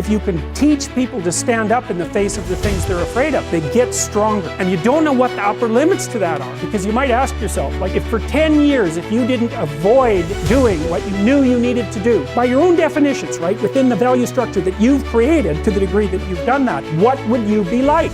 if you can teach people to stand up in the face of the things they're afraid of, they get stronger. And you don't know what the upper limits to that are, because you might ask yourself, like, if for 10 years, if you didn't avoid doing what you knew you needed to do, by your own definitions, right, within the value structure that you've created, to the degree that you've done that, what would you be like?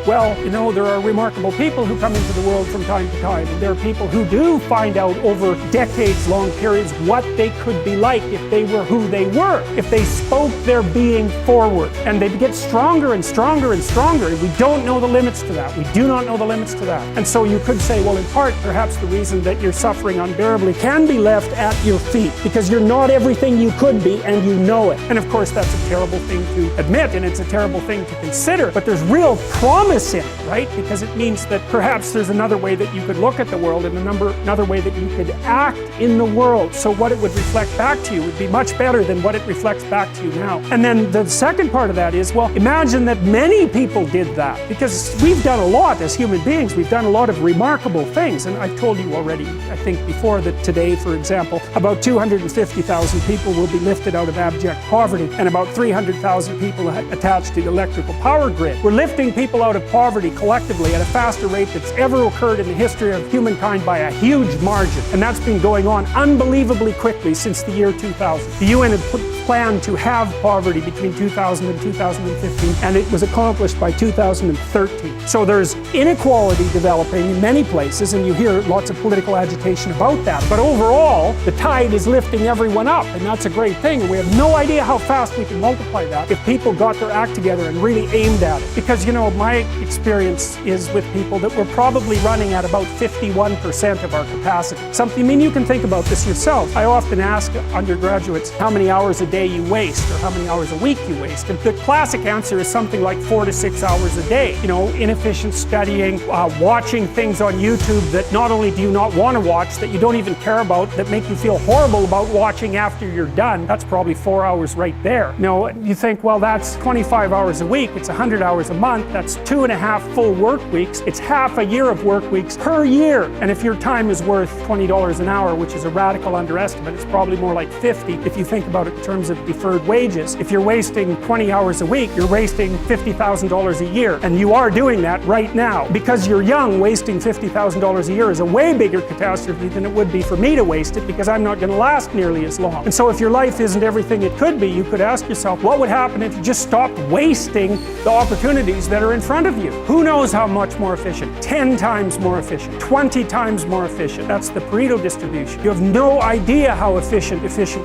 Well, you know, there are remarkable people who come into the world from time to time, and there are people who do find out over decades-long periods what they could be like if they were who they were, if they spoke their being forward, and they get stronger and stronger and stronger. We don't know the limits to that. We do not know the limits to that. And so you could say, well, in part, perhaps the reason that you're suffering unbearably can be left at your feet, because you're not everything you could be, and you know it. And of course, that's a terrible thing to admit, and it's a terrible thing to consider, but there's real promise in it, right? Because it means that perhaps there's another way that you could look at the world, and another way that you could act in the world, so what it would reflect back to you would be much better than what it reflects back to you now. And then the second part of that is, well, imagine that many people did that, because we've done a lot as human beings. We've done a lot of remarkable things, and I've told you already, I think before, that today, for example, about 250,000 people will be lifted out of abject poverty, and about 300,000 people attached to the electrical power grid. We're lifting people out of poverty collectively at a faster rate that's ever occurred in the history of humankind by a huge margin. And that's been going on unbelievably quickly since the year 2000. The UN had planned to have poverty between 2000 and 2015, and it was accomplished by 2013. So there's inequality developing in many places, and you hear lots of political agitation about that. But overall, the tide is lifting everyone up, and that's a great thing. And we have no idea how fast we can multiply that if people got their act together and really aimed at it. Because, you know, my experience is with people that we're probably running at about 51% of our capacity. Something, I mean, you can think about this yourself. I often ask undergraduates how many hours a day you waste, or how many hours a week you waste. And the classic answer is something like 4 to 6 hours a day. You know, inefficient studying, watching things on YouTube that not only do you not want to watch, that you don't even care about, that make you feel horrible about watching after you're done. That's probably 4 hours right there. You know, you think, well, that's 25 hours a week, it's 100 hours a month, that's 2.5 full work weeks, it's half a year of work weeks per year. And if your time is worth $20 an hour, which is a radical underestimate, it's probably more like 50 if you think about it in terms of deferred wages. If you're wasting 20 hours a week, you're wasting $50,000 a year. And you are doing that right now. Because you're young, wasting $50,000 a year is a way bigger catastrophe than it would be for me to waste it, because I'm not going to last nearly as long. And so if your life isn't everything it could be, you could ask yourself, what would happen if you just stopped wasting the opportunities that are in front of you? Who knows how much more efficient? 10 times more efficient, 20 times more efficient. That's the Pareto distribution. You have no idea how efficient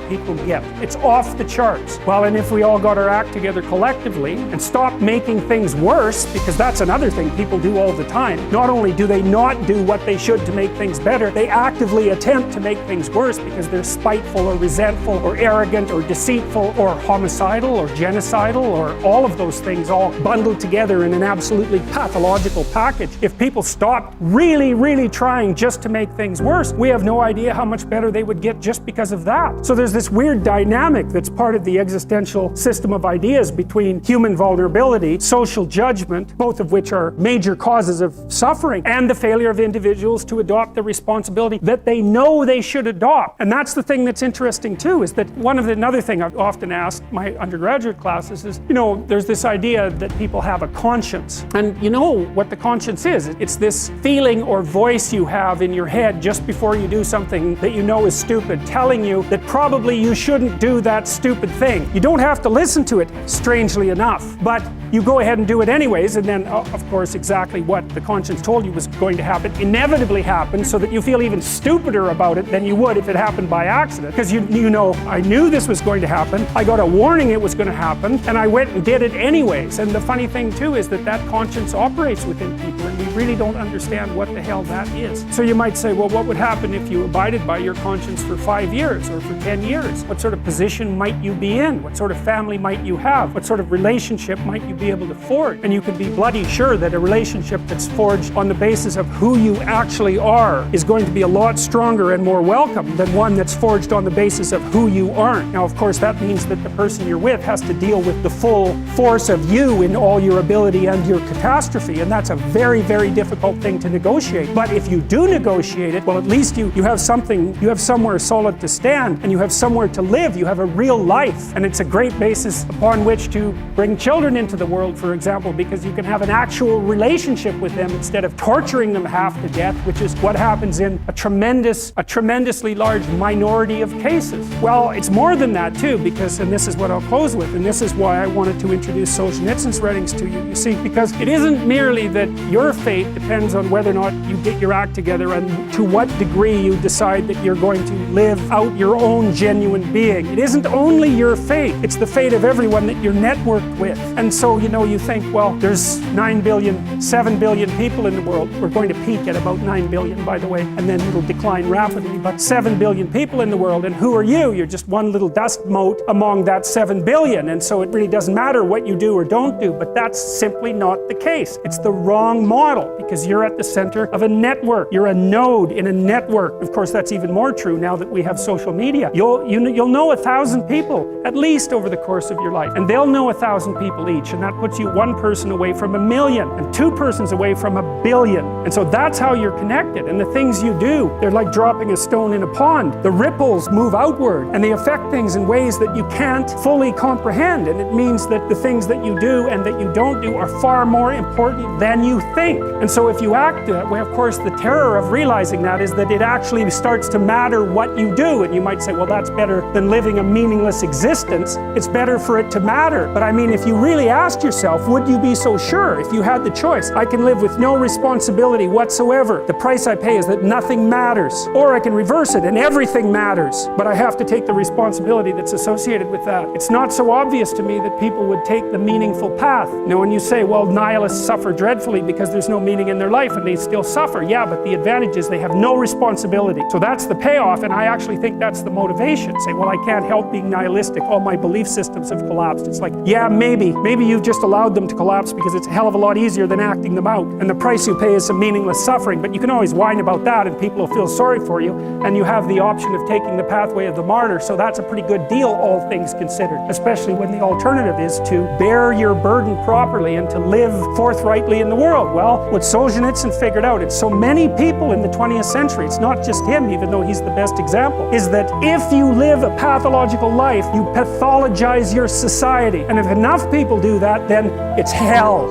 people get. It's off the charts. Well, and if we all got our act together collectively and stopped making things worse, because that's another thing people do all the time. Not only do they not do what they should to make things better, they actively attempt to make things worse because they're spiteful or resentful or arrogant or deceitful or homicidal or genocidal, or all of those things all bundled together in an absolutely pathological package. If people stopped really trying just to make things worse, we have no idea how much better they would get just because of that. So there's this weird dynamic that's part of the existential system of ideas between human vulnerability, social judgment, both of which are major causes of suffering, and the failure of individuals to adopt the responsibility that they know they should adopt. And that's the thing that's interesting too, is that another thing I've often asked my undergraduate classes is, you know, there's this idea that people have a conscience. And you know what the conscience is. It's this feeling or voice you have in your head just before you do something that you know is stupid, telling you that probably you shouldn't do that stupid thing. You don't have to listen to it, strangely enough, but you go ahead and do it anyways, and then, of course, exactly what the conscience told you was going to happen inevitably happens, so that you feel even stupider about it than you would if it happened by accident. Because you know, I knew this was going to happen, I got a warning it was going to happen, and I went and did it anyways. And the funny thing too is that conscience operates within people, and we really don't understand what the hell that is. So you might say, well, what would happen if you abided by your conscience for 5 years or for 10 years? What sort of position might you be in? What sort of family might you have? What sort of relationship might you be able to forge. And you can be bloody sure that a relationship that's forged on the basis of who you actually are is going to be a lot stronger and more welcome than one that's forged on the basis of who you aren't. Now, of course, that means that the person you're with has to deal with the full force of you in all your ability and your catastrophe, and that's a very, very difficult thing to negotiate. But if you do negotiate it, well, at least you have something, you have somewhere solid to stand, and you have somewhere to live, you have a real life, and it's a great basis upon which to bring children into the world, for example, because you can have an actual relationship with them instead of torturing them half to death, which is what happens in a tremendously large minority of cases. Well, it's more than that too, because, and this is what I'll close with, and this is why I wanted to introduce Solzhenitsyn's writings to you. You see, because it isn't merely that your fate depends on whether or not you get your act together and to what degree you decide that you're going to live out your own genuine being. It isn't only your fate, it's the fate of everyone that you're networked with. And so, you know, you think, well, there's 9 billion, 7 billion people in the world. We're going to peak at about 9 billion, by the way, and then it'll decline rapidly, but 7 billion people in the world, and who are you? You're just one little dust mote among that 7 billion, and so it really doesn't matter what you do or don't do, but that's simply not the case. It's the wrong model, because you're at the center of a network. You're a node in a network. Of course, that's even more true now that we have social media. You'll know 1,000 people, at least over the course of your life, and they'll know 1,000 people each, and that puts you one person away from 1 million, and 2 persons away from 1 billion. And so that's how you're connected, and the things you do, they're like dropping a stone in a pond. The ripples move outward, and they affect things in ways that you can't fully comprehend, and it means that the things that you do and that you don't do are far more important than you think. And so if you act that way, of course, the terror of realizing that is that it actually starts to matter what you do, and you might say, well, that's better than living a meaningless existence. It's better for it to matter. But I mean, if you really asked yourself, would you be so sure if you had the choice? I can live with no responsibility whatsoever. The price I pay is that nothing matters. Or I can reverse it and everything matters, but I have to take the responsibility that's associated with that. It's not so obvious to me that people would take the meaningful path. You know, when you say, well, nihilists suffer dreadfully because there's no meaning in their life and they still suffer. Yeah, but the advantage is they have no responsibility. So that's the payoff, and I actually think that's the motivation. Say, well, I can't help being nihilistic. All my belief systems have collapsed. It's like, yeah, maybe you've just allowed them to collapse because it's a hell of a lot easier than acting them out. And the price you pay is some meaningless suffering, but you can always whine about that and people will feel sorry for you, and you have the option of taking the pathway of the martyr. So that's a pretty good deal, all things considered, especially when the alternative is to bear your burden properly and to live forthrightly in the world. Well, what Solzhenitsyn figured out, it's so many people in the 20th century, it's not just him, even though he's the best example, is that if you live a pathological life, you pathologize your society. And if enough people do that, then it's hell.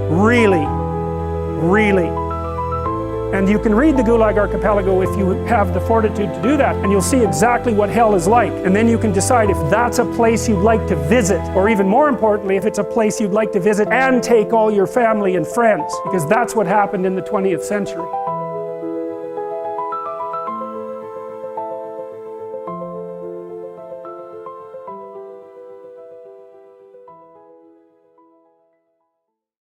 Really. And you can read the Gulag Archipelago if you have the fortitude to do that, and you'll see exactly what hell is like. And then you can decide if that's a place you'd like to visit, or even more importantly, if it's a place you'd like to visit and take all your family and friends, because that's what happened in the 20th century.